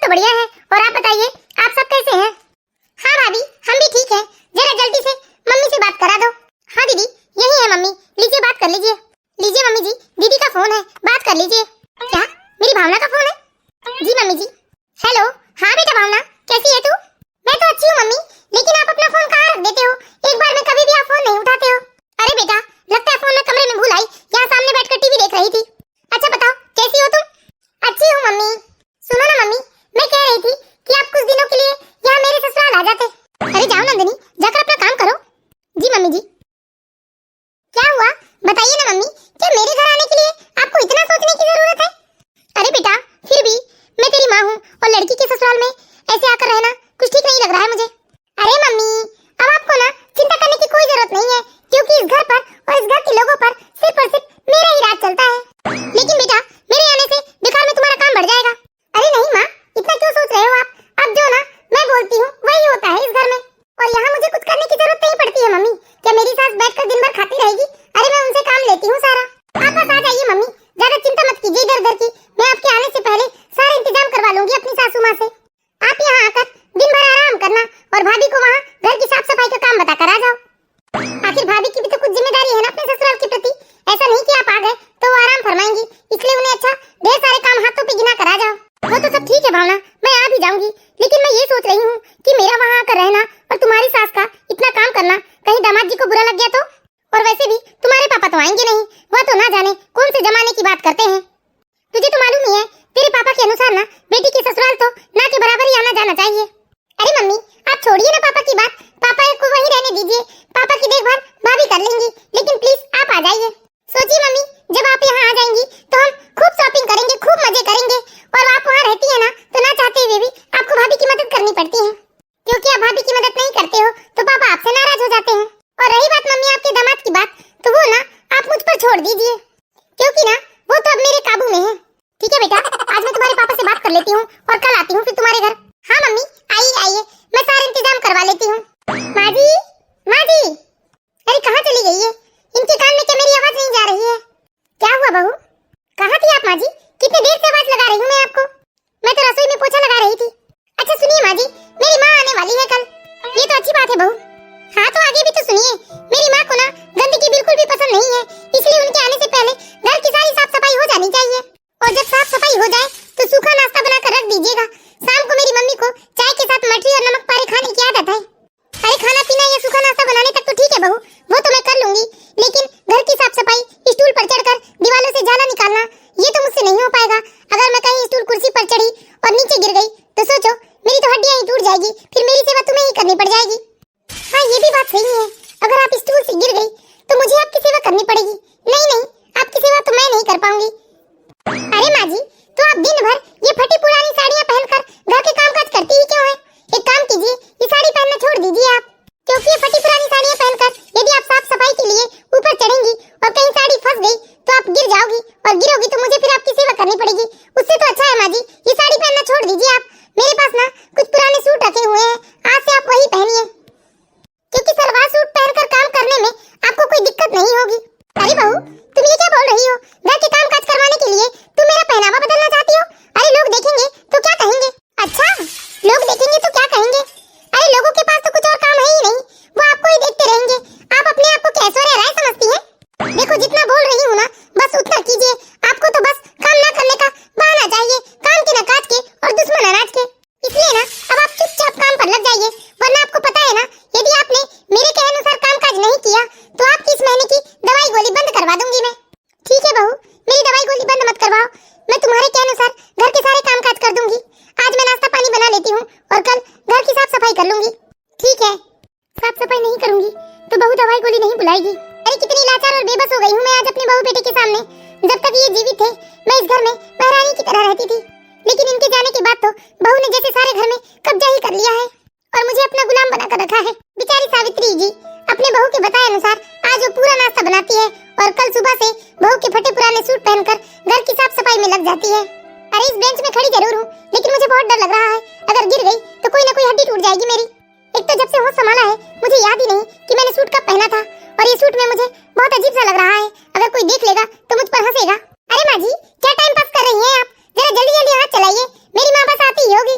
तो बढ़िया है। और आप बताइए, आप सब कैसे हैं? हाँ भाभी, हम भी ठीक हैं। जरा जल्दी से मम्मी से बात करा दो। हाँ दीदी, यही है मम्मी, लीजिए बात कर लीजिए। लीजिए मम्मी जी, दीदी का फोन है, बात कर लीजिए। क्या मेरी भावना का फोन है? जी मम्मी जी। हेलो, हाँ बेटा भावना, कैसी है तू? मैं तो अच्छी हूँ मम्मी, लेकिन आप अपना फोन कहाँ रख देते हो? एक बार में कभी भी आप फोन नहीं उठाते हो। अरे बेटा, लगता है फोन मैं कमरे में भूल आई, यहाँ सामने बैठकर टीवी देख रही थी। अच्छा बताओ, कैसी हो तुम? अच्छी हूँ मम्मी। सुनो ना मम्मी, मैं कह रही थी कि आप कुछ दिनों के लिए यहाँ मेरे ससुराल आ जाते। अरे जाओ नंदिनी, जाकर अपना काम करो। जी मम्मी जी। क्या हुआ, बताइए ना मम्मी, क्या मेरे घर आने के लिए आपको इतना सोचने की जरूरत है? अरे बेटा, फिर भी मैं तेरी माँ हूँ और लड़की के ससुराल में ऐसे आकर रहना कुछ ठीक नहीं लग रहा है मुझे। अरे मम्मी, अब आपको ना चिंता करने की कोई जरूरत नहीं है, क्योंकि इस घर पर और इस घर के लोगों पर सिर्फ और सिर्फ मेरा ही राज चलता है। लेकिन बेटा, मेरे आने से बेकार में तुम्हारा काम बढ़ जाएगा। अरे नहीं माँ, इतना क्यों सोच रहे हो आप? अब जो ना मैं बोलती हूँ वही होता है इस घर में, और यहाँ मुझे कुछ करने की जरूरत नहीं पड़ती है मम्मी। क्या मेरी सास बैठकर दिन भर खाती रहेगी? अरे मैं उनसे काम लेती हूँ सारा। आप बस आ जाइए मम्मी, ज्यादा चिंता मत कीजिए इधर उधर की। मैं आपके आने से पहले सारा इंतजाम करवा लूंगी अपनी सासू माँ से। आप यहाँ आकर दिन भर आराम करना और भाभी को वहाँ घर की साफ सफाई का काम बताकर आ जाओ। आखिर भाभी की भी तो कुछ जिम्मेदारी है ना अपने ससुराल के प्रति। ऐसा नहीं कि आप आ गए तो वो आराम फरमाएंगी, इसलिए उन्हें अच्छा ढेर सारे काम हाथों पे गिना कर आ जाओ। वो तो सब ठीक है भावना, मैं आ भी जाऊंगी, लेकिन मैं ये सोच रही हूँ कि मेरा वहाँ आकर रहना और तुम्हारी सास का इतना काम करना, कहीं दामाद जी को बुरा लग गया तो? और वैसे भी तुम्हारे पापा तो आएंगे नहीं, वह तो ना जाने कौन से जमाने की बात करते हैं। तुझे तो मालूम ही है, तेरे पापा के अनुसार ना बेटी के ससुराल तो ना के बराबर ही आना जाना चाहिए। अरे मम्मी, आप छोड़िए ना पापा की बात, पापा को वहीं रहने दीजिए, पापा की देखभाल भाभी कर लेंगी, लेकिन प्लीज आप आ जाइए। सोचिए मम्मी, जब आप यहाँ आ जाएंगी तो हम खूब शॉपिंग करेंगे, खूब मजे करेंगे, और आप वहाँ रहती है ना तो ना चाहते हुए भी आपको भाभी की मदद करनी पड़ती है, क्योंकि आप भाभी की मदद नहीं करते हो तो पापा आपसे नाराज हो जाते हैं। और रही बात मम्मी आपके दामाद की बात, तो वो ना आप मुझ पर छोड़ दीजिए, क्योंकि ना वो तो अब मेरे काबू में है। ठीक है बेटा, आज मैं तुम्हारे पापा से बात कर लेती हूँ और कल आती हूँ फिर तुम्हारे घर। हाँ मम्मी, आइए आइए, मैं सारा इंतजाम करवा लेती हूँ। माँ जी, माँ जी, अरे कहाँ चली गई है? इनके कान में क्या मेरी आवाज नहीं जा रही है? क्या हुआ बहू, कहाँ थी आप माँ जी? कितनी देर से आवाज लगा रही हूँ मैं आपको। मैं तो रसोई में पोछा लगा रही थी। अच्छा सुनिए माँ जी, मेरी माँ आने वाली है कल। ये तो अच्छी बात है बहू। हाँ तो आगे भी तो सुनिए, मेरी माँ को ना गंदगी बिल्कुल भी पसंद नहीं है, इसलिए उनके आने से पहले घर की सारी साफ सफाई हो जानी चाहिए। और जब साफ सफाई हो जाए तो सूखा नाश्ता बनाकर रख दीजिएगा। शाम को मेरी मम्मी को चाय के साथ मठरी और नमक पारे खाने की आदत है। अरे खाना पीना या सूखा नाश्ता बनाने तक तो ठीक है बहू, वो तो मैं कर लूंगी, लेकिन घर की साफ सफाई, स्टूल पर चढ़कर दीवारों से झाला निकालना, ये तो मुझसे नहीं हो पाएगा। अगर मैं कहीं स्टूल कुर्सी पर चढ़ी और नीचे गिर गई तो सोचो, मेरी तो हड्डियां ही टूट जाएगी, फिर मेरी सेवा तुम्हें ही करनी पड़ जाएगी। हाँ ये भी बात सही है, अगर आप स्टूल से गिर गई तो मुझे आपकी सेवा करनी पड़ेगी। नहीं नहीं, आपकी सेवा तो मैं नहीं कर पाऊंगी। अरे माँ जी, तो आप दिन भर ये फटी पुरानी साड़ियाँ पहनकर घर के कामकाज करती ही क्यों हैं? एक काम कीजिए, ये साड़ी पहनना छोड़ दीजिए आप, क्योंकि ये फटी पुरानी साड़ियाँ पहनकर यदि आप साफ सफाई के लिए ऊपर चढ़ेंगी और कहीं साड़ी फंस गई तो आप गिर जाओगी, और गिरोगी तो मुझे फिर आपकी सेवा करनी पड़ेगी। उससे तो अच्छा है माँ जी, ये साड़ी पहनना छोड़ दीजिए आप। मेरे पास ना कुछ पुराने सूट रखे हुए हैं, आज से आप वही पहनिए, क्योंकि सलवार सूट पहनकर काम करने में आपको कोई दिक्कत नहीं होगी। अरे बहू, तुम ये क्या बोल रही हो? घर के काम काज करवाने के लिए तुम मेरा पहनावा बदलना चाहती हो? अरे लोग देखेंगे तो क्या कहेंगे? अच्छा, लोग देखेंगे तो क्या कहेंगे? अरे लोगों के पास तो कुछ और काम है ही नहीं, वो आपको ही देखते रहेंगे। आप अपने आप को क्या ऐश्वर्या राय समझती है? देखो जितना बोल रही हूँ ना बस उतना कीजिए, आपको तो बस काम ना करने का बहाना चाहिए, काम के न काज के और दुश्मन अनाज के। इसलिए ना अब आप चुपचाप काम पर लग जाइए, वरना आपको पता है ना, यदि आपने मेरे कहे अनुसार कामकाज नहीं किया तो आपकी इस महीने की दवाई गोली बंद करवा दूंगी मैं। ठीक है बहू, मेरी दवाई गोली बंद मत करवाओ, मैं तुम्हारे कहे अनुसार घर के सारे कामकाज कर दूंगी। आज मैं नाश्ता पानी बना लेती हूँ और कल घर की साफ सफाई कर लूंगी। ठीक है, साफ सफाई नहीं करूंगी तो बहू दवाई गोली नहीं बुलाएगी। अरे कितनी लाचार और बेबस हो गई हूँ मैं आज अपने बहू बेटे के सामने। जब तक ये जीवित थे मैं इस घर में महारानी की तरह रहती थी, लेकिन इनके जाने के बाद तो बहू ने जैसे सारे घर में कब्जा ही कर लिया है और मुझे अपना गुलाम बनाकर रखा है। बेचारी सावित्री जी अपने बहू के बताए अनुसार आज वो पूरा नाश्ता बनाती है और कल सुबह से बहू के फटे पुराने सूट पहनकर घर की साफ सफाई में लग जाती है। अरे इस बेंच में खड़ी जरूर हूँ, लेकिन मुझे बहुत डर लग रहा है, अगर गिर गई तो कोई ना कोई हड्डी टूट जाएगी मेरी। एक तो जब से होश संभाला है मुझे याद ही नहीं कि मैंने सूट कब पहना था, और ये सूट में मुझे बहुत अजीब सा लग रहा है, अगर कोई देख लेगा तो मुझ पर हंसेगा। अरे माँ जी, क्या टाइम पास कर रही हैं आप? जरा जल्दी जल्दी हाथ चलाइए, मेरी माँ बस आती ही होगी।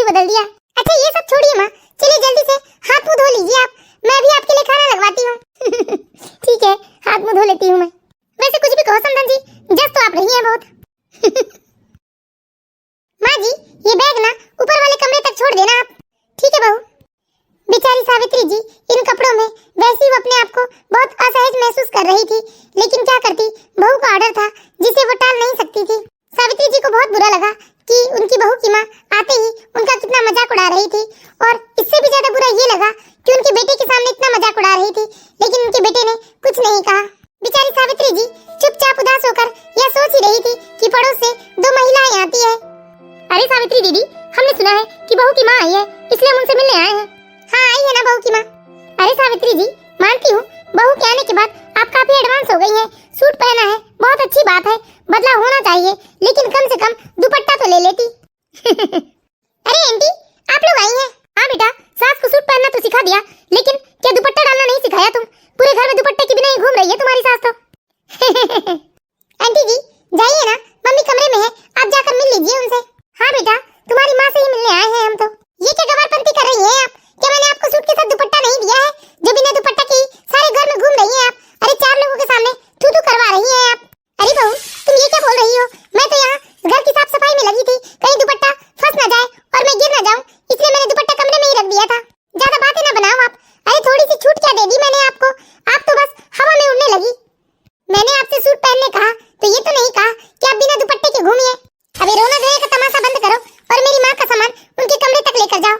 भी बदल दिया। अच्छा ये सब छोड़िए माँ, चलिए जल्दी से हाथ मुंह धो लीजिए आप, मैं भी आपके लिए खाना लगवाती हूँ। ठीक है, हाथ मुंह धो लेती हूँ मैं। वैसे कुछ भी कहो समधन जी, जस तो आप रही हैं बहुत। माँ जी ये बैग ना ऊपर वाले कमरे तक छोड़ देना आप। ठीक है बहू। बेचारी सावित्री जी इन कपड़ों में वैसे ही वो अपने आप को बहुत असहज महसूस कर रही थी, लेकिन क्या करती, बहू का ऑर्डर था जिसे वो टाल नहीं सकती थी। सावित्री जी को बहुत बुरा लगा कि उनकी बहू की माँ आते ही उनका कितना मजाक उड़ा रही थी, और इससे भी ज्यादा बुरा ये लगा कि उनके बेटे के सामने इतना मजाक उड़ा रही थी, लेकिन उनके बेटे ने कुछ नहीं कहा। बेचारी सावित्री जी चुपचाप उदास होकर यह सोच ही रही थी कि पड़ोस से 2 महिलाएं आती है। अरे सावित्री दीदी, हमने सुना है कि बहू की माँ आई है, इसलिए हम उनसे मिलने आए हैं। हाँ आई है ना बहू की माँ। अरे सावित्री जी मानती हूँ बहू के आने के बाद आप काफी एडवांस हो गई हैं, सूट पहना है बहुत अच्छी बात है, बदला होना चाहिए, लेकिन कम से कम दुपट्टा तो ले लेती। अरे आंटी आप लोग आई हैं? हाँ बेटा, सास को सूट पहनना तो सिखा दिया, लेकिन क्या दुपट्टा डालना नहीं सिखाया तुम? पूरे घर में दुपट्टे के बिना ही घूम रही है तुम्हारी सास तो। आंटी जी जाइए ना, मम्मी कमरे में है, आप जाकर मिल लीजिए उनसे। हाँ बेटा तुम्हारी माँ से ही मिलने आए हैं हम तो। ये क्या गवारपंती कर रही हैं आप? क्या मैंने आपको सूट के साथ दुपट्टा नहीं दिया है जो बिना दुपट्टा के सारे घर में घूम रही हैं आप? अरे 4 लोगों के सामने थू थू करवा रही हैं आप। अरे बहू तुम ये क्या बोल रही हो? मैं तो यहाँ घर की साफ सफाई में लगी थी, कहीं दुपट्टा फंस ना जाए और मैं गिर ना जाऊं, इसलिए मैंने दुपट्टा कमरे में ही रख दिया था। ज्यादा बातें ना बनाओ आप। अरे थोड़ी सी छूट क्या दे दी मैंने आपको, आप तो बस हवा में उड़ने लगी। मैंने आपसे सूट पहनने कहा तो ये तो नहीं कहा कि आप बिना दुपट्टे के घूमिए। अबे रोना धोने का तमाशा बंद करो और मेरी माँ का सामान उनके कमरे तक लेकर जाओ।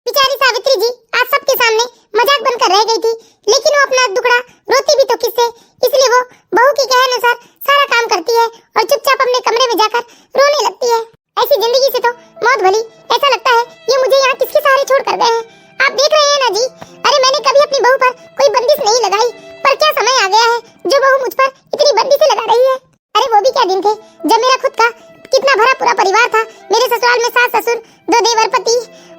बेचारी सावित्री जी आज सबके सामने मजाक बनकर रह गई थी, लेकिन वो अपना दुखड़ा रोती भी तो किससे, इसलिए वो बहू के कहे अनुसार सारा काम करती है और चुपचाप अपने कमरे में जाकर रोने लगती है। ऐसी जिंदगी से तो मौत भली, ऐसा लगता है ये मुझे यहाँ किसके सहारे छोड़ कर गए हैं। आप देख रहे हैं ना जी, अरे मैंने कभी अपनी बहू पर कोई बंदिश नहीं लगाई, पर क्या समय आ गया है जो बहू मुझ पर इतनी बंदिशें लगा रही है। अरे वो भी क्या दिन थे जब मेरा खुद का कितना भरा पूरा परिवार था, मेरे ससुराल में सास ससुर 2 देवर पति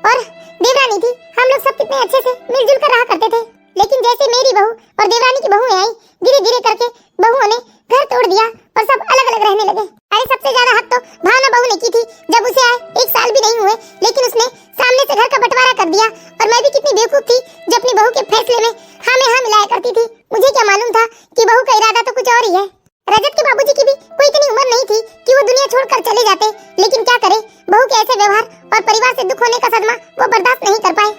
और देवरानी थी, हम लोग सब कितने अच्छे से मिलजुल कर रहा करते थे। लेकिन जैसे मेरी बहू और देवरानी की बहू आई, धीरे धीरे करके बहुओं ने घर तोड़ दिया और सब अलग अलग रहने लगे। अरे सबसे ज्यादा हक तो भावना बहू ने की थी, जब उसे आए 1 साल भी नहीं हुए, लेकिन उसने सामने से घर का बंटवारा कर दिया, और मैं भी कितनी बेवकूफ थी जो अपनी बहू के फैसले में हाँ में हाँ मिलाया करती थी। मुझे क्या मालूम था कि बहू का इरादा तो कुछ और ही है। रजत के बाबूजी की भी कोई इतनी उम्र नहीं थी कि वो दुनिया छोड़कर चले जाते, लेकिन क्या करे, बहू के ऐसे व्यवहार और परिवार से दुख होने का सदमा वो बर्दाश्त नहीं कर पाए।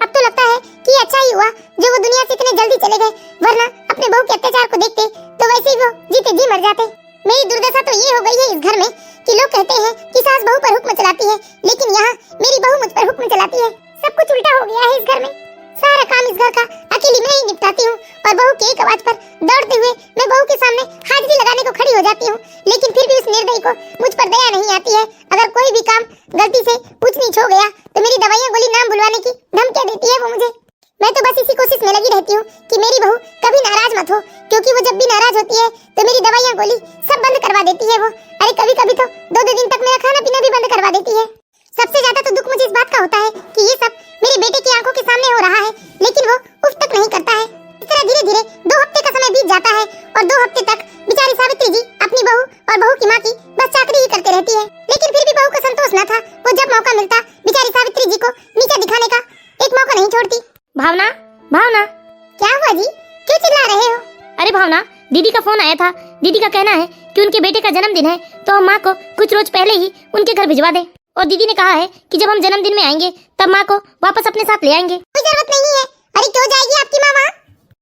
अब तो लगता है कि अच्छा ही हुआ जो वो दुनिया से इतने जल्दी चले गए, वरना अपने बहू के अत्याचार को देखते तो वैसे ही वो जीते जी मर जाते। मेरी दुर्दशा तो ये हो गई है इस घर में कि लोग कहते हैं कि सास बहू पर हुक्म चलाती है, लेकिन यहाँ मेरी बहू मुझ पर हुक्म चलाती है। सब कुछ उल्टा हो गया है इस घर में, सारा काम इस घर का अकेली मैं ही निपटाती हूँ, और बहू की एक आवाज पर दौड़ते हुए मैं बहू के सामने हाजिरी लगाने को खड़ी हो जाती हूँ, लेकिन फिर भी उस निर्दयी को मुझ पर दया नहीं आती है। अगर कोई भी काम गलती से ऊंच नीच हो गया तो मेरी दवाइयाँ गोली नाम बुलवाने की धमकियाँ देती है वो मुझे। मैं तो बस इसी कोशिश में लगी रहती हूँ कि मेरी बहू कभी नाराज मत हो, क्योंकि वो जब भी नाराज होती है तो मेरी दवाइयाँ गोली सब बंद करवा देती है वो। अरे कभी कभी तो 2-2 दिन तक मेरा खाना पीना भी बंद करवा देती है। सबसे ज्यादा तो दुख मुझे इस बात का होता है कि ये सब मेरे बेटे की आंखों के सामने हो रहा है, लेकिन वो उफ तक नहीं करता है। इस तरह धीरे धीरे 2 हफ्ते का समय बीत जाता है, और 2 हफ्ते तक बेचारी सावित्री जी अपनी बहू और बहू की माँ की बस चाकरी ही करते रहती है। लेकिन फिर भी बहू को संतोष न था, वो जब मौका मिलता बेचारी सावित्री जी को नीचा दिखाने का एक मौका नहीं छोड़ती। भावना, भावना क्या हुआ जी, क्यों चिल्ला रहे हो? अरे भावना, दीदी का फोन आया था। दीदी का कहना है कि उनके बेटे का जन्मदिन है, तो हम माँ को कुछ रोज पहले ही उनके घर भिजवा दें, और दीदी ने कहा है कि जब हम जन्मदिन में आएंगे तब माँ को वापस अपने साथ ले आएंगे। कोई जरूरत नहीं है। अरे क्यों जाएगी आपकी माँ वहाँ?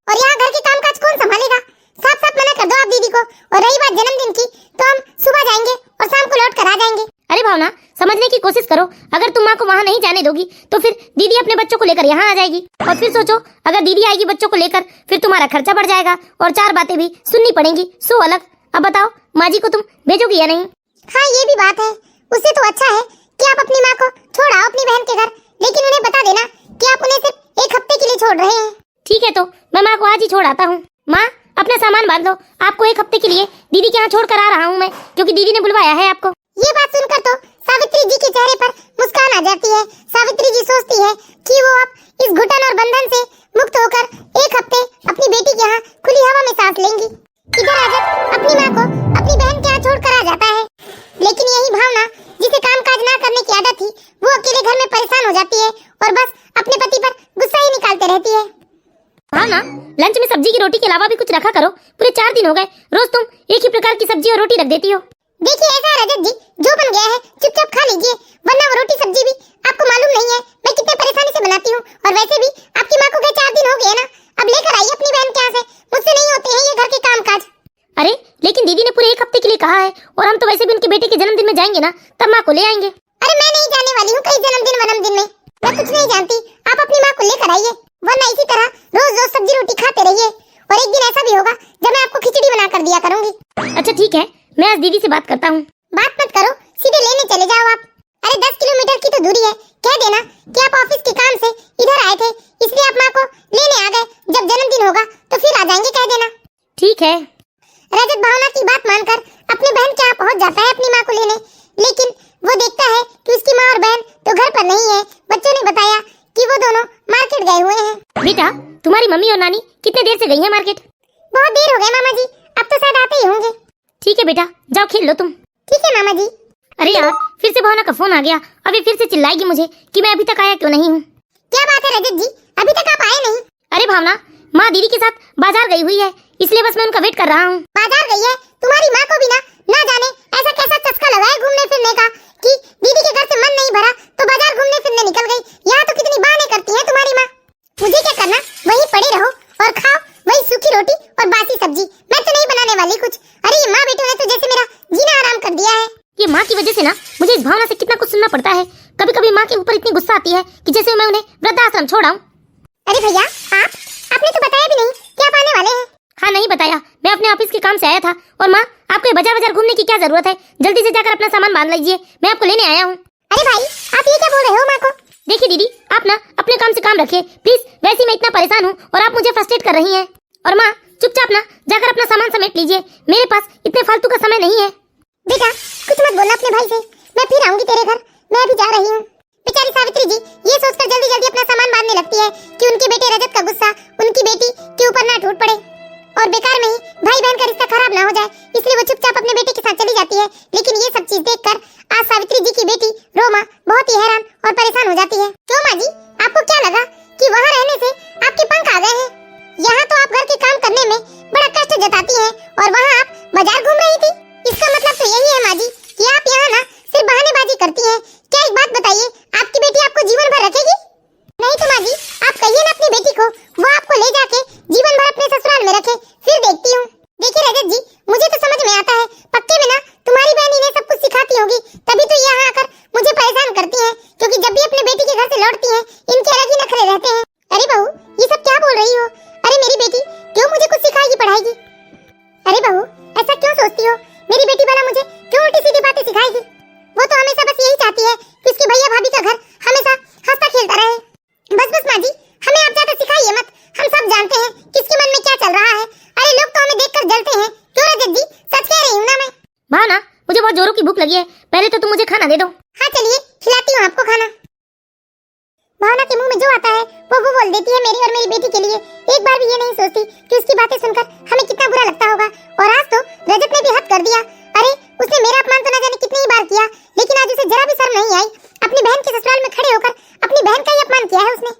और यहाँ घर के कामकाज कौन संभालेगा? साफ साफ मना कर दो आप दीदी को। और रही बात जन्मदिन की, तो हम सुबह जाएंगे और शाम को लौट कर आ जाएंगे। अरे भावना, समझने की कोशिश करो। अगर तुम माँ को वहाँ नहीं जाने दोगी तो फिर दीदी अपने बच्चों को लेकर यहाँ आ जाएगी, और फिर सोचो अगर दीदी आएगी बच्चों को लेकर, फिर तुम्हारा खर्चा बढ़ जाएगा और 4 बातें भी सुननी पड़ेंगी, सो अलग। अब बताओ माँ जी को तुम भेजोगी या नहीं? हाँ ये भी बात है, उससे तो अच्छा है कि आप अपनी माँ को छोड़ आओ अपनी बहन के घर, लेकिन उन्हें बता देना कि आप उन्हें सिर्फ 1 हफ्ते के लिए छोड़ रहे हैं। ठीक है, तो मैं माँ को आज ही छोड़ आता हूँ। माँ अपना सामान बांध लो, आपको 1 हफ्ते के लिए दीदी के यहाँ छोड़ कर आ रहा हूँ मैं, क्योंकि दीदी ने बुलवाया है आपको। ये बात सुनकर तो सावित्री जी के चेहरे पर मुस्कान आ जाती है। सावित्री जी सोचती है कि वो अब इस घुटन और बंधन से मुक्त होकर 1 हफ्ते अपनी बेटी के यहाँ खुली हवा में सांस लेंगी। इधर रजत अपनी माँ को अपनी बहन के यहाँ छोड़कर आ जाता है। लेकिन यही भावना जिसे कामकाज ना करने की आदत थी, वो अकेले घर में परेशान हो जाती है और बस अपने पति पर गुस्सा ही निकालते रहती है। भावना, लंच में सब्जी की रोटी के अलावा भी कुछ रखा करो। पूरे 4 दिन हो गए रोज तुम एक ही प्रकार की सब्जी और रोटी रख देती हो। देखिए ऐसा है रजत जी, जो बन गया है चुपचाप खा लीजिए, वरना वो रोटी सब्जी भी आपको मालूम नहीं है मैं कितने परेशानी से बनाती हूँ। और वैसे भी आपकी माँ को गए 4 दिन हो गए ना, अब लेकर आइए अपनी बहन के यहाँ से, मुझसे नहीं होते हैं ये घर के कामकाज। अरे लेकिन दीदी ने पूरे 1 हफ्ते के लिए कहा है और हम तो वैसे भी उनके बेटे के जन्मदिन में जाएंगे ना, तब माँ को ले आएंगे। अरे मैं नहीं जाने वाली हूँ कहीं जन्मदिन वन्मदिन में, मैं कुछ नहीं जानती। आप अपनी माँ को लेकर आइए, वरना इसी तरह रोज रोज सब्जी रोटी खाते रहिए और एक दिन ऐसा भी होगा जब मैं आपको खिचड़ी बना कर दिया करूंगी। अच्छा ठीक है, मैं आज दीदी से बात करता हूँ। बात मत करो, सीधे लेने चले जाओ आप। अरे 10 किलोमीटर की तो दूरी है, कह देना कि आप ऑफिस के काम से इधर आए थे, इसलिए आप माँ को लेने आ गए। जब जन्मदिन होगा तो फिर आ जाएंगे, कह देना। ठीक है। रजत भावना की बात मानकर अपने बहन के यहाँ पहुँच जाता है अपनी माँ को लेने, लेकिन वो देखता है कि उसकी माँ और बहन तो घर पर नहीं है। बच्चों ने बताया कि वो दोनों मार्केट गए हुए हैं। बेटा, तुम्हारी मम्मी और नानी कितने देर से गई हैं मार्केट? बहुत देर हो गई मामा जी, अब तो शायद आते ही होंगे। ठीक है बेटा, जाओ खेल लो तुम। ठीक है मामा जी। अरे यार, फिर से भावना का फोन आ गया। अब ये फिर से चिल्लाएगी मुझे कि मैं अभी तक आया क्यों नहीं हूँ। क्या बात है रजत जी, अभी तक आप आए नहीं? अरे भावना, माँ दीदी के साथ बाजार गई हुई है, इसलिए बस मैं उनका वेट कर रहा हूँ। बाजार गई है? तुम्हारी माँ को भी ना जाने ऐसा कैसा चस्का लगा है घूमने फिरने का कि दीदी के घर से मन नहीं भरा तो बाजार घूमने फिरने निकल गई। यहाँ तो कितनी बहाने करती है तुम्हारी माँ। मुझे क्या करना, वहीं पड़े रहो और खाओ वही सूखी रोटी और बासी सब्जी। मैं तो नहीं बनाने वाली कुछ। अरे ये माँ बेटों ने तो जैसे मेरा जीना आराम कर दिया है। ये माँ की वजह से ना मुझे इस भावना से कितना कुछ सुनना पड़ता है। कभी कभी माँ के ऊपर इतनी गुस्सा आती है कि जैसे मैं उन्हें वृद्धाश्रम छोड़ाऊं। अरे भैया, आपने तो बताया भी नहीं कि आप आने वाले हैं। हाँ नहीं बताया, मैं अपने ऑफिस के काम से आया था। और माँ, आपको ये बाजार बाजार घूमने की क्या जरूरत है? जल्दी से जाकर अपना सामान बांध लीजिए, मैं आपको लेने आया हूँ। अरे भाई, आप ये क्या बोल रहे हो माँ को? देखिए दीदी, आप ना अपने काम से काम रखिए प्लीज। वैसे मैं इतना परेशान हूँ और आप मुझे फ्रस्ट्रेट कर रही हैं। और माँ, चुपचाप ना जाकर अपना सामान समेट लीजिए, मेरे पास इतने फालतू का समय नहीं है। बेटा कुछ मत बोलना अपने भाई से, मैं फिर आऊंगी तेरे घर, मैं अभी जा रही हूँ। बेचारी सावित्री जी ये सोचकर जल्दी जल्दी अपना सामान बांधने लगती है कि उनके बेटे रजत का गुस्सा उनकी बेटी के ऊपर ना टूट पड़े और बेकार में ही भाई बहन का रिश्ता खराब ना हो जाए, इसलिए वो चुपचाप अपने बेटे के साथ चली जाती है। लेकिन ये सब चीज देखकर आज सावित्री जी की बेटी रोमा बहुत ही हैरान और परेशान हो जाती है। क्यों माँ जी, आपको क्या लगा कि वहाँ रहने से आपके पंख आ गए हैं? यहाँ तो आप घर के काम करने में बड़ा कष्ट जताती हैं और वहाँ आप बाजार घूम रही थी। इसका मतलब तो यही है माँ जी कि आप यहाँ ना सिर्फ बहानेबाजी करती हैं। क्या एक बात बताइए, आपकी बेटी आपको जीवन भर रखेगी? नहीं तो माँ जी, आप कहिए ना अपनी बेटी को वो आपको ले जाके जीवन भर अपने ससुराल में रखे, फिर देखती हूँ। देखिए रजत जी, मुझे तो समझ में आता है पक्के में ना तुम्हारी बहन इन्हें सब कुछ सिखाती होगी, तभी तो यहाँ आकर मुझे परेशान करती हैं। क्योंकि जब भी अपने बेटी के घर से लौटती हैं इनके अलग ही नखरे रहते हैं। अरे बहू, ये सब क्या बोल रही हो? अरे मेरी बेटी क्यों मुझे कुछ सिखाएगी पढ़ाएगी? अरे बहू, ऐसा क्यों सोचती हो? मेरी बेटी भला मुझे क्यों उल्टी सीधी बातें सिखाएगी? वो तो हमेशा बस यही चाहती है कि उसके भैया भाभी का घर हमेशा हंसता खेलता रहे। बस माँ जी, हमें आप ज्यादा सिखाइए मत, हम सब जानते हैं किसके मन में क्या चल रहा है। अरे लोग तो हमें देखकर जलते हैं। क्यों रजत जी, सच कह रही हूँ ना मैं। भावना, मुझे बहुत जोरों की भूख लगी है, पहले तो तुम मुझे खाना दे दो। हाँ चलिए, खिलाती हूँ आपको खाना। भावना के मुंह में जो आता है वो बोल देती है मेरी और मेरी बेटी के लिए। एक बार भी ये नहीं सोचती कि उसकी बातें सुनकर हमें कितना बुरा लगता होगा। और आज तो रजत ने भी हद कर दिया। अरे उसने मेरा अपमान तो न जाने कितनी बार किया, लेकिन आज उसे जरा भी शर्म नहीं आई। अपनी बहन के ससुराल में खड़े होकर अपनी बहन का ही अपमान किया है उसने।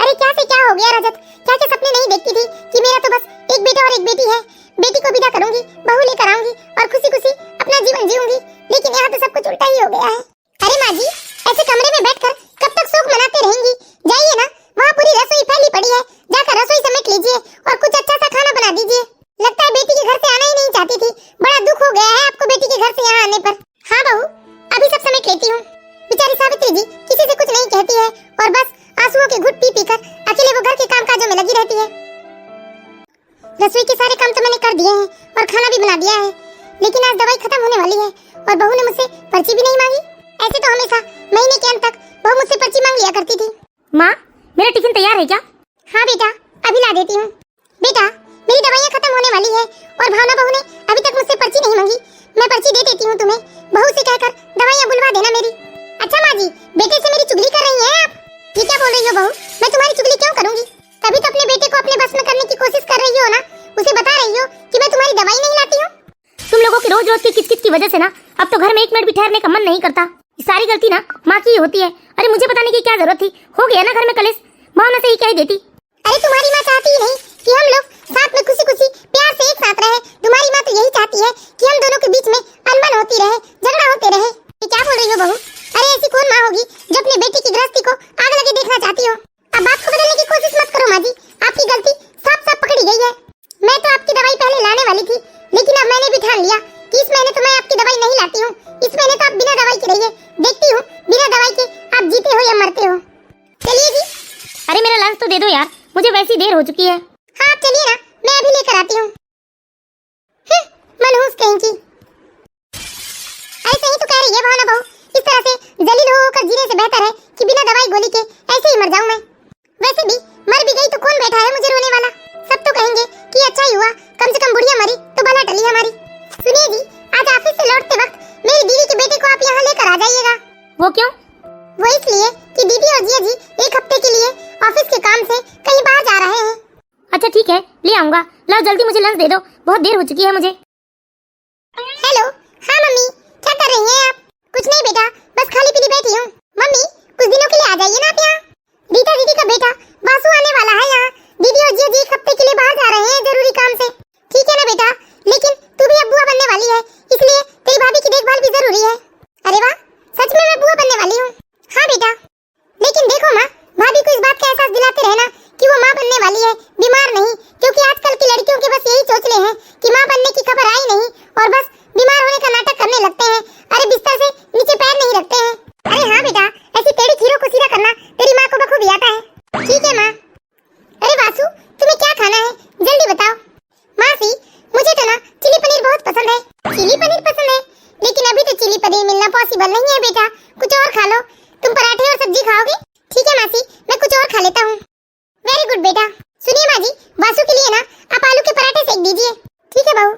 अरे क्या से क्या हो गया रजत, क्या क्या सपने नहीं देखती थी कि मेरा तो बस एक बेटा और एक बेटी है। बेटी को विदा करूंगी, बहू लेकर आऊंगी और खुशी खुशी अपना जीवन जीऊंगी, लेकिन यहाँ तो सब कुछ उल्टा ही हो गया है। अरे माँ जी, ऐसे कमरे में बैठकर कब तक शोक मनाते रहेंगी? जाइए ना, वहाँ पूरी रसोई फैली पड़ी है, जाकर रसोई समेट लीजिए और कुछ अच्छा सा खाना बना दीजिए। लगता है बेटी के घर से आना ही नहीं चाहती थी, बड़ा दुख हो गया है आपको बेटी के घर से यहाँ आने पर। हाँ बहू, अभी सब समेट लेती हूँ। बेचारी सावित्री जी किसी से कुछ नहीं कहती है और बस आंसुओं के घुट पी पी कर अकेले वो घर के कामकाजों में लगी रहती है। रसोई के सारे काम तो मैंने कर दिए हैं और खाना भी बना दिया है, लेकिन आज दवाई खत्म होने वाली है और बहू ने मुझसे पर्ची भी नहीं मांगी। ऐसे तो हमेशा महीने के अंत तक बहू मुझसे पर्ची मांग लिया करती थी। माँ, मेरा टिफिन तैयार है क्या? हाँ बेटा, अभी ला देती हूँ। बेटा, मेरी दवाइयाँ खत्म होने वाली है और भावना बहू ने अभी तक मुझसे पर्ची नहीं मांगी। मैं पर्ची दे देती हूँ तुम्हें, बहू से कहकर दवाइयाँ बुलवा देना मेरी। अच्छा माँ जी, बेटे से मेरी चुगली कर रही हैं आप? ये क्या बोल रही हो बहू? मैं तुम्हारी चुगली क्यों करूंगी? तभी तो अपने बेटे को अपने बस में करने की कोशिश कर रही हो ना। उसे बता रही हो कि मैं तुम्हारी दवाई नहीं लाती हूँ। तुम लोगों के रोज रोज रोज की किचकिच की वजह से ना अब तो घर में एक मिनट भी ठहरने का मन नहीं करता। ये सारी गलती ना माँ की ही होती है। अरे मुझे बताने की क्या जरूरत थी, हो गया ना घर में कलेश, माँ से ही कह देती। अरे तुम्हारी माँ चाहती ही नहीं कि हम लोग साथ में खुशी खुशी प्यार से एक साथ रहे। तुम्हारी माँ तो यही चाहती है कि हम दोनों के बीच में अनबन होती रहे, झगड़ा होते रहे। ये क्या बोल रही हो बहू? अरे ऐसी कौन माँ होगी जो अपनी बेटी की गृहस्थी को आग लगे देखना चाहती हो? अब बात को बदलने की कोशिश मत करो माँ जी, आपकी गलती साफ साफ पकड़ी गई है। मैं तो आपकी दवाई पहले लाने वाली थी, लेकिन अब मैंने भी ठान लिया कि इस महीने तो मैं आपकी दवाई नहीं लाती हूँ। इस महीने तो आप बिना दवाई के रहिए, देखती हूँ बिना दवाई के आप जीते हो या मरते हो। चलिए जी। अरे मेरा लंच तो दे दो यार, मुझे वैसी देर हो चुकी है। हाँ आप चलिए ना, मैं अभी लेकर आती हूँ। मनहूस कहीं की। ऐसे ही तो कह रही है भावना बहू, इस तरह से जलील होकर जीने से बेहतर है कि बिना दवाई गोली के ऐसे ही मर जाऊं मैं। वैसे भी मर भी गई तो कौन बैठा है मुझे रोने वाला? सब तो कहेंगे कि अच्छा ही हुआ, कम से कम बुढ़िया मरी तो भला टली हमारी। सुनिए जी, आज ऑफिस से लौटते वक्त मेरी दीदी के बेटे को आप यहाँ लेकर आ जाइएगा। वो क्यों? वो इसलिए कि दीदी और जिया जी एक हफ्ते के लिए ऑफिस के काम से कहीं बाहर जा रहे हैं। अच्छा ठीक है, ले आऊंगा। लाओ जल्दी मुझे लंच दे दो, बहुत देर हो चुकी है मुझे। हेलो। हाँ मम्मी, क्या कर रही हैं आप? कुछ नहीं बेटा, बस खाली पीली बैठी हूँ। मम्मी कुछ दिनों के लिए आ जाइए ना आप यहाँ। रीता दीदी का बेटा वासु आने वाला है यहाँ। दीदी और जिया जी एक हफ्ते के लिए बाहर जा रहे हैं जरूरी काम से। ठीक है ना बेटा, लेकिन तू भी अब बुआ बनने वाली है, इसलिए तेरी भाभी की देखभाल भी जरूरी है। अरे वाह, सच में मैं बुआ बनने वाली हूँ। हाँ बेटा, लेकिन देखो माँ, भाभी को इस बात का एहसास दिलाते रहना कि वो माँ बनने वाली है, बीमार नहीं। क्योंकि आजकल की लड़कियों के बस यही चोचले हैं कि माँ बनने की खबर आई नहीं और बस बीमार होने का नाटक करने लगते हैं। अरे बिस्तर से नीचे पैर नहीं रखते हैं। अरे हाँ बेटा, ऐसी टेढ़ी खीरों को सीधा करना तेरी माँ को बखूबी आता है। ठीक है माँ। अरे वासु, तुम्हें क्या खाना है जल्दी बताओ। मासी, मुझे तो ना चिली पनीर बहुत पसंद है। चिली पनीर पसंद है, लेकिन अभी तो चिली पनीर मिलना पॉसिबल नहीं है बेटा, कुछ और खा लो। तुम पराठे और सब्जी खाओगे? ठीक है मासी, मैं कुछ और खा लेता हूँ। वेरी गुड बेटा। सुनिए माँ जी, वासु के लिए ना आप आलू के पराठे सेक दीजिए। ठीक है बहू।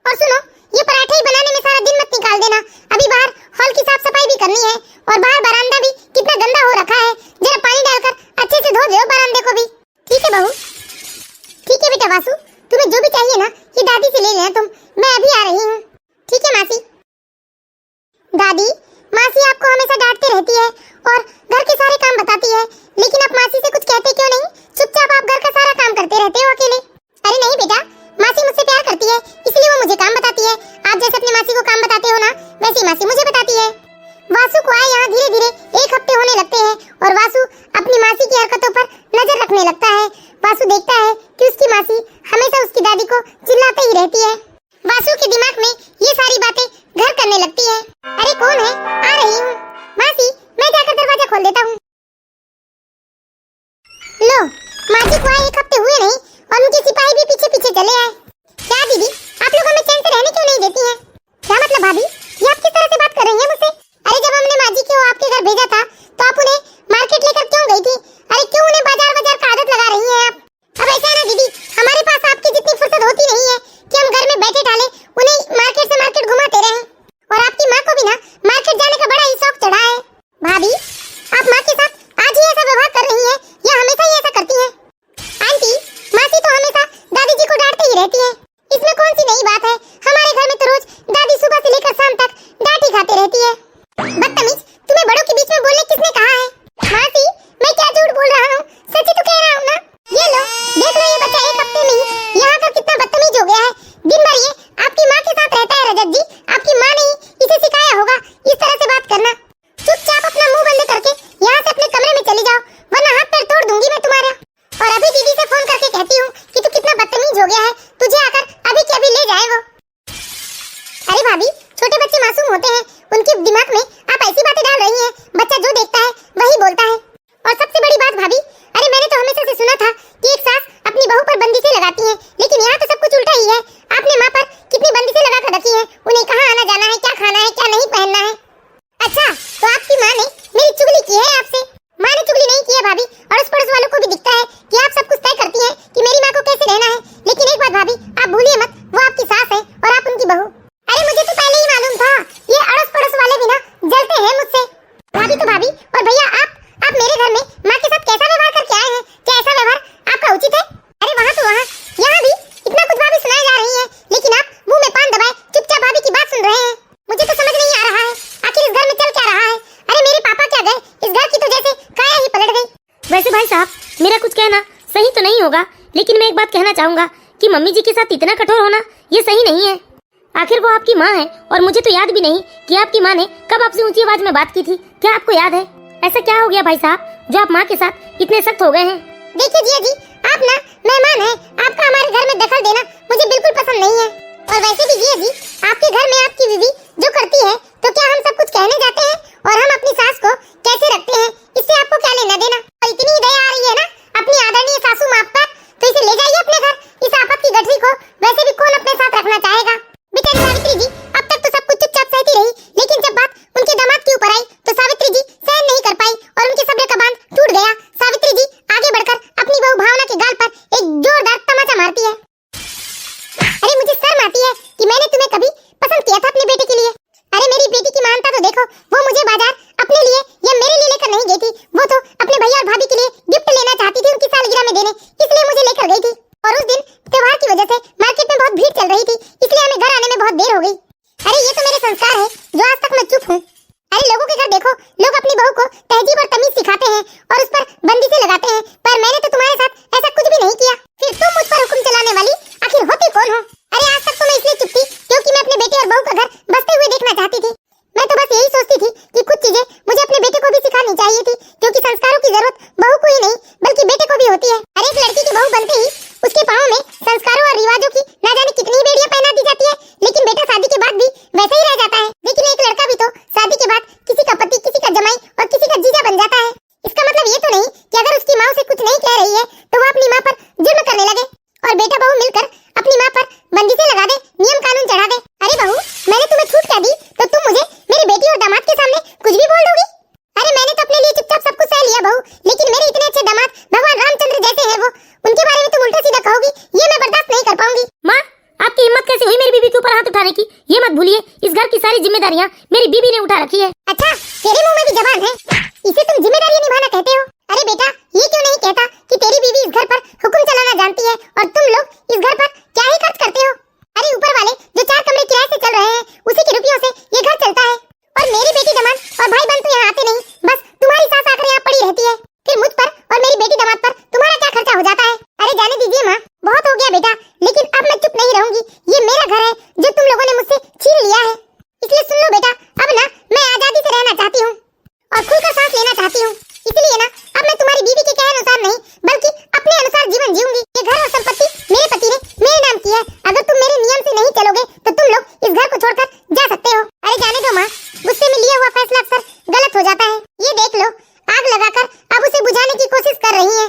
और सुनो, ये पराठे ही बनाने में सारा दिन मत निकाल देना, अभी बाहर हॉल की साफ सफाई भी करनी है और बाहर बरामदा भी कितना गंदा हो रखा है, जरा पानी डालकर अच्छे से धो दो बरामदे को भी। ठीक है बहू। ठीक है बेटा वासु, तुम्हें जो भी चाहिए ना ये दादी से ले लेना तुम, मैं अभी आ रही हूँ। ठीक है मासी। दादी, मासी आपको हमेशा डांटती रहती है और घर के सारे काम बताती है, लेकिन आप मासी से कुछ कहते क्यों नहीं? चुपचाप आप घर का सारा काम करते रहते हो अकेले। अरे नहीं बेटा, मासी मुझसे प्यार करती है इसलिए वो मुझे काम बताती है। आप जैसे अपनी मासी को काम बताते हो ना, वैसी मासी मुझे बताती है। वासु को आए यहाँ धीरे धीरे एक हफ्ते होने लगते हैं और वासु अपनी मासी की हरकतों पर नजर रखने लगता है। वासु देखता है कि उसकी मासी हमेशा उसकी दादी को चिल्लाते ही रहती है। वासु के दिमाग में ये सारी बातें घर करने लगती है। अरे कौन है? आ रही हूँ। मासी, मैं जाकर दरवाजा खोल देता हूँ। लो, मासी को आए एक हफ्ते हुए नहीं और उनके सिपाही भी पीछे पीछे चले आए। क्या दीदी, आप लोग हमें चैन से रहने क्यों नहीं देती हैं? क्या मतलब भाभी, ये आप किस तरह से बात कर रही हैं मुझसे? अरे जब हमने माँ जी को आपके घर भेजा था तो आप उन्हें मार्केट लेकर क्यों गई थी? अरे क्यों उन्हें बाजार बाजार का आदत लगा रही हैं आप? अब ऐसा है ना दीदी, हमारे पास आपकी जितनी फुर्सत होती नहीं है कि हम घर में बैठे ठाले उन्हें मार्केट से मार्केट घुमाते रहें। और आपकी माँ को भी ना मार्केट जाने का बड़ा ही शौक चढ़ा है। भाभी, आप माँ के भाई साहब, मेरा कुछ कहना सही तो नहीं होगा, लेकिन मैं एक बात कहना चाहूंगा कि मम्मी जी के साथ इतना कठोर होना ये सही नहीं है। आखिर वो आपकी माँ है और मुझे तो याद भी नहीं कि आपकी माँ ने कब आपसे ऊंची आवाज में बात की थी। क्या आपको याद है? ऐसा क्या हो गया भाई साहब जो आप माँ के साथ इतने सख्त हो गए हैं? देखिए जिया जी, आप ना मेहमान हैं, आपका हमारे घर में दखल देना मुझे बिल्कुल पसंद नहीं है। और वैसे भी जिया जी, आपके घर में आपकी बीवी जो करती है तो क्या हम सब कुछ कहने जाते हैं और हम अपनी सास को कैसे रखते हैं, इससे आपको क्या लेना देना? और इतनी दया आ रही है ना अपनी आदरणीय सासू माँ पर, तो इसे ले जाइए अपने घर। इस आफत की गठरी को वैसे भी कौन अपने साथ रखना चाहेगा? बेचारी सावित्री जी अब तक तो सब कुछ चुपचाप सहती रही, लेकिन जब बात उनके दामाद के ऊपर आई तो सावित्री जी सहन नहीं कर पाई और उनके सब्र का बांध टूट गया। सावित्री जी आगे बढ़कर अपनी बहू भावना के गाल पर एक जोरदार तमाचा मारती है। अरे मुझे शर्म आती है कि मैंने तुम्हें कभी पसंद किया था अपने बेटे के लिए। अरे मेरी बेटी की मानता तो देखो, वो मुझे बाजार अपने लिए या मेरे लिए लेकर नहीं गई थी, वो तो अपने भैया और भाभी के लिए गिफ्ट लेना चाहती थी उनकी सालगिरह में देने, इसलिए मुझे लेकर गई थी। और उस दिन त्योहार की वजह से मार्केट में बहुत भीड़ चल रही थी, इसलिए हमें घर आने में बहुत देर हो गई। अरे ये तो मेरे संस्कार है जो आज तक मैं चुप हूँ। अरे लोगों के घर देखो, लोग अपनी बहू को तहजीब और तमीज सिखाते हैं और उस पर बंदिशें लगाते हैं, पर मैंने तो तुम्हारे साथ ऐसा कुछ भी नहीं किया। फिर तुम मुझ पर हुक्म चलाने वाली आखिर होती कौन हो? अरे आज तक तो मैं इसलिए चुप थी क्योंकि मैं अपने बेटे और बहू का घर बसते हुए देखना चाहती थी। मैं तो बस यही सोचती थी कि कुछ चीजें मुझे अपने बेटे को भी सिखानी चाहिए थी, क्योंकि संस्कारों की जरूरत बहू को ही नहीं बल्कि बेटे को भी होती है। अरे एक लड़की की बहू बनते ही उसके पाँव में संस्कारों और रिवाजों की ना जाने कितनी बेड़ियां पहना दी जाती है, लेकिन बेटा शादी के बाद भी वैसा ही रह जाता है। लेकिन एक लड़का भी तो शादी के बाद किसी का पति, किसी का जमाई और किसी का जीजा बन जाता है। इसका मतलब ये तो नहीं कि अगर उसकी माँ उसे कुछ नहीं कह रही है तो वो अपनी माँ पर जुल्म करने लगे और बेटा बहू मिलकर अपनी माँ पर बंदिशें लगा दे, नियम कानून चढ़ा दे। अरे बहू, मैंने तुम्हें छूट क्या दी तो तुम मुझे मेरी बेटी और दामाद के सामने कुछ भी बोल दोगी? अरे मैंने तो अपने लिए चुपचाप सब कुछ सह लिया बहू, लेकिन मेरे इतने अच्छे दामाद भगवान रामचंद्र जैसे हैं वो, उनके बारे में तुम उल्टा सीधा कहोगी, ये मैं बर्दाश्त नहीं कर पाऊंगी। माँ, आपकी हिम्मत कैसे हुई मेरी बीवी के ऊपर हाथ उठाने की? ये मत भूलिए इस घर की सारी जिम्मेदारियाँ मेरी बीवी ने उठा रखी है। अच्छा, तेरे मुंह में भी जबान है, इसे तुम जिम्मेदारी निभाना कहते हो? अरे बेटा, ये क्यों नहीं कहता कि तेरी बीवी इस घर पर हुक्म चलाना जानती है और तुम लोग इस घर पर क्या ही खर्च करते हो? अरे ऊपर वाले जो 4 कमरे किराए से चल रहे हैं उसी के रुपयों से ये घर चलता है, और मेरी बेटी दामाद और भाई बहन तो यहाँ आते नहीं, बस तुम्हारी सास आकर यहाँ पड़ी रहती है। फिर मुझ पर और मेरी बेटी दामाद पर तुम्हारा क्या खर्चा हो जाता है? अरे जाने दीजिए माँ, बहुत हो गया बेटा, लेकिन अब मैं चुप नहीं रहूंगी। ये मेरा घर है जो तुम लोगों ने मुझसे छीन लिया है, इसलिए सुन लो बेटा, अब ना मैं आजादी से रहना चाहती हूँ और खुलकर सांस लेना चाहती हूँ। इसलिए ना अब मैं तुम्हारी बीवी के कहे अनुसार नहीं बल्कि अपने अनुसार जीवन जीऊंगी। ये घर और संपत्ति मेरे पति ने मेरे नाम की है, अगर तुम मेरे नियम से नहीं चलोगे तो तुम लोग इस घर को छोड़कर जा सकते हो। अरे जाने दो माँ, गुस्से में लिया हुआ फैसला अक्सर गलत हो जाता है। ये देख लो, आग लगाकर अब उसे बुझाने की कोशिश कर रही है।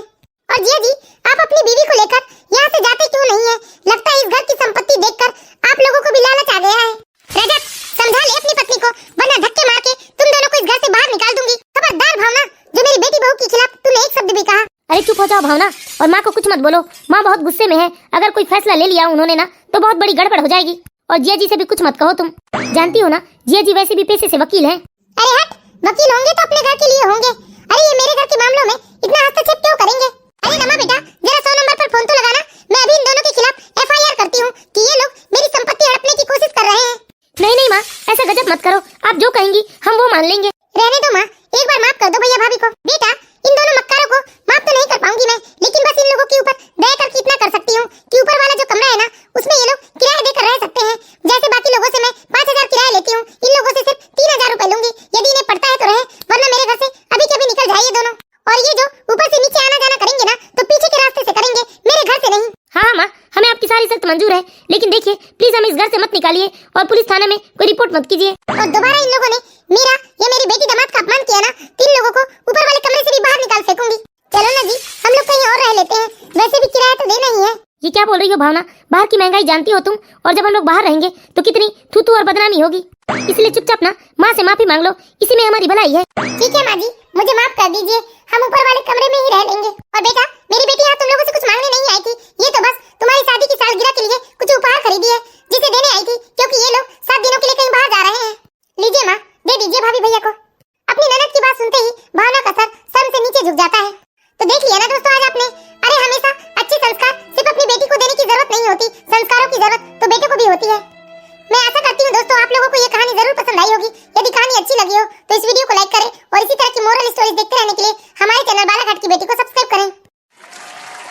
और जिया जी, आप अपनी बीवी को लेकर यहाँ से जाते क्यों नहीं है? लगता है इस घर की संपत्ति देखकर आप लोगों को भी लालच आ गया है। रजत, समझा ले अपनी पत्नी को, वरना धक्के मार के तुम दोनों को इस घर से बाहर निकाल दूंगी। खबरदार भावना, जो मेरी बेटी बहू के खिलाफ तूने एक शब्द भी कहा। अरे चुप हो जाओ भावना, और माँ को कुछ मत बोलो। माँ बहुत गुस्से में है, अगर कोई फैसला ले लिया उन्होंने ना तो बहुत बड़ी गड़बड़ हो जाएगी। और जिया जी से भी कुछ मत कहो, तुम जानती हो ना जिया जी वैसे भी पेशे से वकील हैं। अरे हट, वकील होंगे तो अपने घर के लिए होंगे। अरे ये मेरे घर के मामलों में इतना हस्तक्षेप क्यों करेंगे? अरे नमा बेटा, जरा 100 नंबर पर फोन तो लगाना, मैं अभी इन दोनों के खिलाफ FIR करती हूँ कि ये लोग मेरी संपत्ति हड़पने की कोशिश कर रहे हैं। नहीं नहीं माँ, ऐसा गजब मत करो, आप जो कहेंगी हम वो मान लेंगे। रहने दो माँ, एक बार माफ कर दो भैया भाभी को। बेटा, इन दोनों मक्कारों को माफ तो नहीं कर पाऊंगी मैं, लेकिन बस इन लोगों के ऊपर दया करके इतना कर सकती हूँ कि ऊपर वाला जो कमरा है ना उसमें ये लोग किराया देकर रह सकते हैं। जैसे बाकी लोगों से मैं 5000 किराया लेती हूँ, इन लोगों से सिर्फ 3000 रुपए लूंगी। यदि इन्हें पड़ता है तो रहे, वरना मेरे घर से अभी के अभी निकल जाइए दोनों। और ये जो ऊपर से नीचे आना जाना करेंगे ना तो पीछे के रास्ते से करेंगे, मेरे घर से नहीं। हाँ माँ, हमें आपकी सारी शर्त मंजूर है, लेकिन देखिए प्लीज हमें इस घर से मत निकालिए और पुलिस थाने में कोई रिपोर्ट मत कीजिए। और दोबारा इन लोगों ने मेरा या मेरी बेटी दामाद का अपमान किया ना, 3 लोगों को ऊपर वाले कमरे से भी बाहर निकाल फेंकूंगी। चलो ना जी, हम लोग कहीं और रह लेते हैं, वैसे भी किराया तो देना ही है। ये क्या बोल रही हो भावना? बाहर की महंगाई जानती हो तुम, और जब हम लोग बाहर रहेंगे तो कितनी थूथू और बदनामी होगी, इसलिए चुपचाप ना माँ से माफी मांग लो, इसी में हमारी भलाई है। ठीक है माँ जी, मुझे माफ कर दीजिए, हम ऊपर वाले कमरे में ही रह लेंगे। और बेटा, मेरी बेटी यहाँ तुम लोगों से कुछ मांगने नहीं आई थी, ये तो बस तुम्हारी शादी की सालगिरह के लिए कुछ उपहार खरीदी है जिसे देने आई थी, क्योंकि ये लोग 7 दिनों के लिए कहीं बाहर जा रहे हैं। लीजिए माँ, दे दीजिए भाभी भैया को। अपनी ननद की बात सुनते ही भावना का सर शर्म से नीचे झुक जाता है। तो देख लिया ना दोस्तों आज आपने, अरे हमेशा अच्छे संस्कार सिर्फ अपनी बेटी को देने की जरूरत नहीं होती, संस्कारों की जरूरत तो बेटे को भी होती है। मैं आशा करती हूँ दोस्तों आप लोगों को ये कहानी जरूर पसंद आई होगी। यदि कहानी अच्छी लगी हो तो इस वीडियो को लाइक करें और इसी तरह की मोरल स्टोरीज देखते रहने के लिए हमारे चैनल बालाघाट की बेटी को सब्सक्राइब करें।